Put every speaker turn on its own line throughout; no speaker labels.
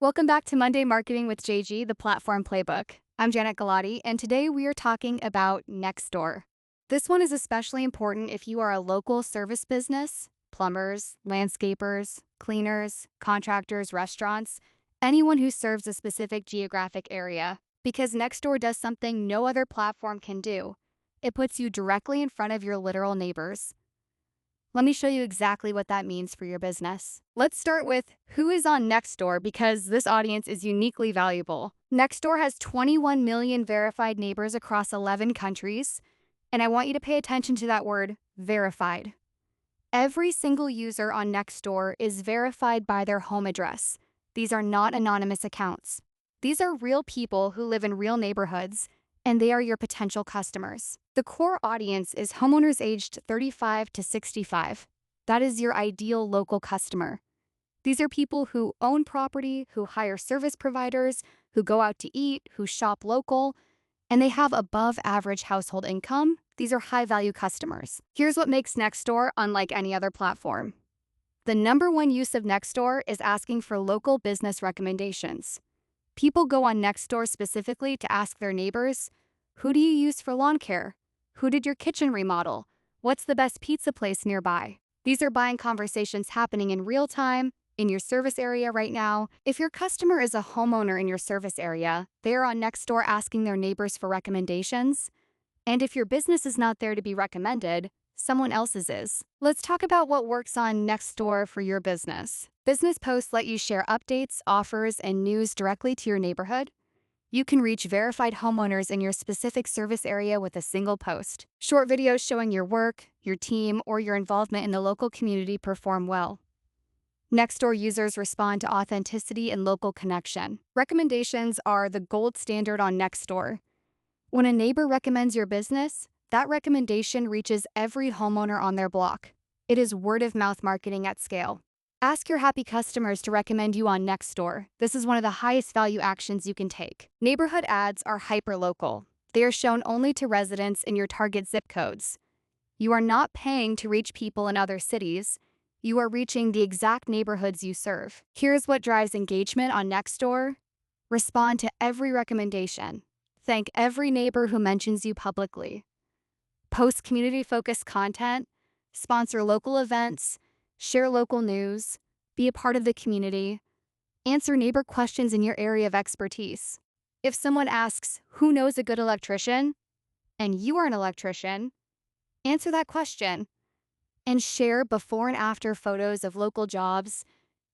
Welcome back to Monday Marketing with JG, the Platform Playbook. I'm Janet Galati, and today we are talking about Nextdoor. This one is especially important if you are a local service business, plumbers, landscapers, cleaners, contractors, restaurants, anyone who serves a specific geographic area, because Nextdoor does something no other platform can do. It puts you directly in front of your literal neighbors. Let me show you exactly what that means for your business. Let's start with who is on Nextdoor because this audience is uniquely valuable. Nextdoor has 21 million verified neighbors across 11 countries, and I want you to pay attention to that word, verified. Every single user on Nextdoor is verified by their home address. These are not anonymous accounts. These are real people who live in real neighborhoods, and they are your potential customers. The core audience is homeowners aged 35 to 65. That is your ideal local customer. These are people who own property, who hire service providers, who go out to eat, who shop local, and they have above average household income. These are high-value customers. Here's what makes Nextdoor unlike any other platform. The number one use of Nextdoor is asking for local business recommendations. People go on Nextdoor specifically to ask their neighbors, who do you use for lawn care? Who did your kitchen remodel? What's the best pizza place nearby? These are buying conversations happening in real time, in your service area right now. If your customer is a homeowner in your service area, they are on Nextdoor asking their neighbors for recommendations. And if your business is not there to be recommended, someone else's is. Let's talk about what works on Nextdoor for your business. Business posts let you share updates, offers, and news directly to your neighborhood. You can reach verified homeowners in your specific service area with a single post. Short videos showing your work, your team, or your involvement in the local community perform well. Nextdoor users respond to authenticity and local connection. Recommendations are the gold standard on Nextdoor. When a neighbor recommends your business, that recommendation reaches every homeowner on their block. It is word-of-mouth marketing at scale. Ask your happy customers to recommend you on Nextdoor. This is one of the highest value actions you can take. Neighborhood ads are hyper-local. They are shown only to residents in your target zip codes. You are not paying to reach people in other cities. You are reaching the exact neighborhoods you serve. Here's what drives engagement on Nextdoor. Respond to every recommendation. Thank every neighbor who mentions you publicly. Post community-focused content, sponsor local events, share local news, be a part of the community, answer neighbor questions in your area of expertise. If someone asks, who knows a good electrician, and you are an electrician, answer that question and share before and after photos of local jobs.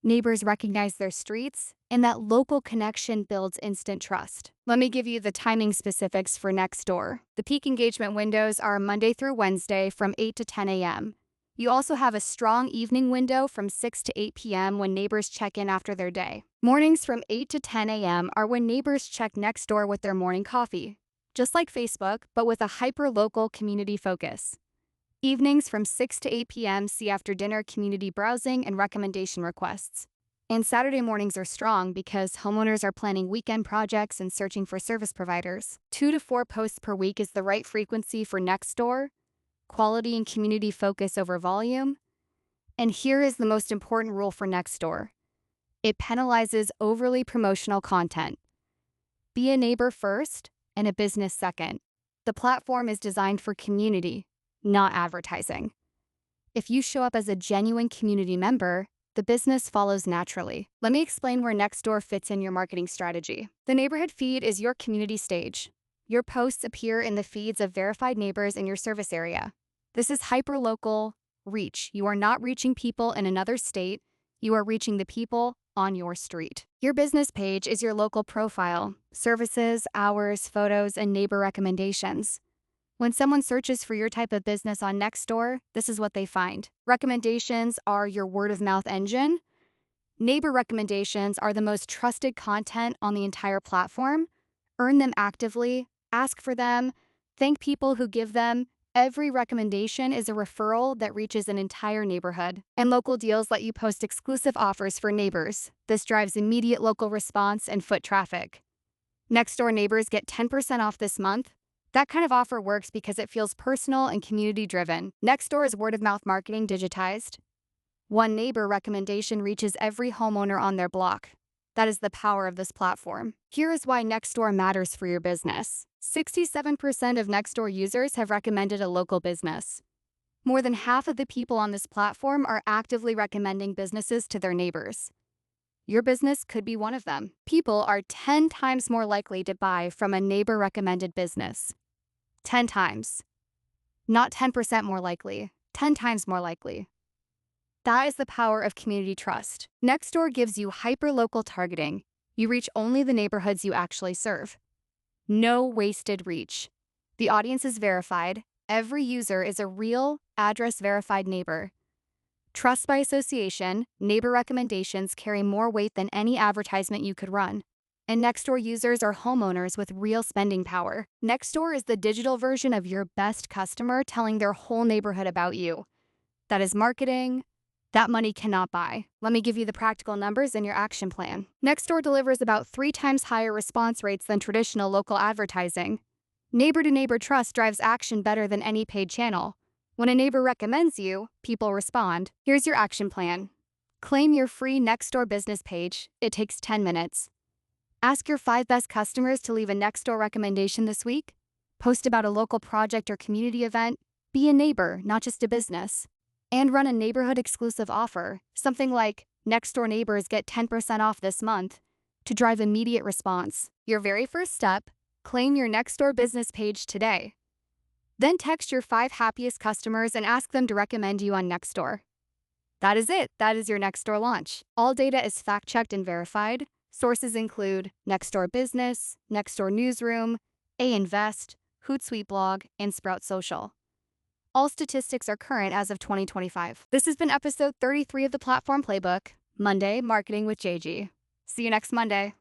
Neighbors recognize their streets, and that local connection builds instant trust. Let me give you the timing specifics for Nextdoor. The peak engagement windows are Monday through Wednesday from 8 to 10 a.m. You also have a strong evening window from 6 to 8 p.m. when neighbors check in after their day. Mornings from 8 to 10 a.m. are when neighbors check Nextdoor with their morning coffee, just like Facebook, but with a hyper-local community focus. Evenings from 6 to 8 p.m. see after-dinner community browsing and recommendation requests. And Saturday mornings are strong because homeowners are planning weekend projects and searching for service providers. 2 to 4 posts per week is the right frequency for Nextdoor. Quality and community focus over volume. And here is the most important rule for Nextdoor. It penalizes overly promotional content. Be a neighbor first and a business second. The platform is designed for community, not advertising. If you show up as a genuine community member, the business follows naturally. Let me explain where Nextdoor fits in your marketing strategy. The neighborhood feed is your community stage. Your posts appear in the feeds of verified neighbors in your service area. This is hyper-local reach. You are not reaching people in another state. You are reaching the people on your street. Your business page is your local profile, services, hours, photos, and neighbor recommendations. When someone searches for your type of business on Nextdoor, this is what they find. Recommendations are your word-of-mouth engine. Neighbor recommendations are the most trusted content on the entire platform. Earn them actively, ask for them, thank people who give them. Every recommendation is a referral that reaches an entire neighborhood. And local deals let you post exclusive offers for neighbors. This drives immediate local response and foot traffic. Nextdoor neighbors get 10% off this month. That kind of offer works because it feels personal and community-driven. Nextdoor is word-of-mouth marketing digitized. One neighbor recommendation reaches every homeowner on their block. That is the power of this platform. Here is why Nextdoor matters for your business. 67% of Nextdoor users have recommended a local business. More than half of the people on this platform are actively recommending businesses to their neighbors. Your business could be one of them. People are 10 times more likely to buy from a neighbor-recommended business. 10 times. Not 10% more likely, 10 times more likely. That is the power of community trust. Nextdoor gives you hyper-local targeting. You reach only the neighborhoods you actually serve. No wasted reach. The audience is verified. Every user is a real, address-verified neighbor. Trust by association, neighbor recommendations carry more weight than any advertisement you could run. And Nextdoor users are homeowners with real spending power. Nextdoor is the digital version of your best customer telling their whole neighborhood about you. That is marketing that money cannot buy. Let me give you the practical numbers and your action plan. Nextdoor delivers about 3 times higher response rates than traditional local advertising. Neighbor-to-neighbor trust drives action better than any paid channel. When a neighbor recommends you, people respond. Here's your action plan. Claim your free Nextdoor business page. It takes 10 minutes. Ask your 5 best customers to leave a Nextdoor recommendation this week. Post about a local project or community event. Be a neighbor, not just a business. And run a neighborhood-exclusive offer, something like Nextdoor neighbors get 10% off this month, to drive immediate response. Your very first step, claim your Nextdoor business page today. Then text your 5 happiest customers and ask them to recommend you on Nextdoor. That is it. That is your Nextdoor launch. All data is fact-checked and verified. Sources include Nextdoor Business, Nextdoor Newsroom, A-Invest, Hootsuite Blog, and Sprout Social. All statistics are current as of 2025. This has been episode 33 of the Platform Playbook, Monday Marketing with JG. See you next Monday.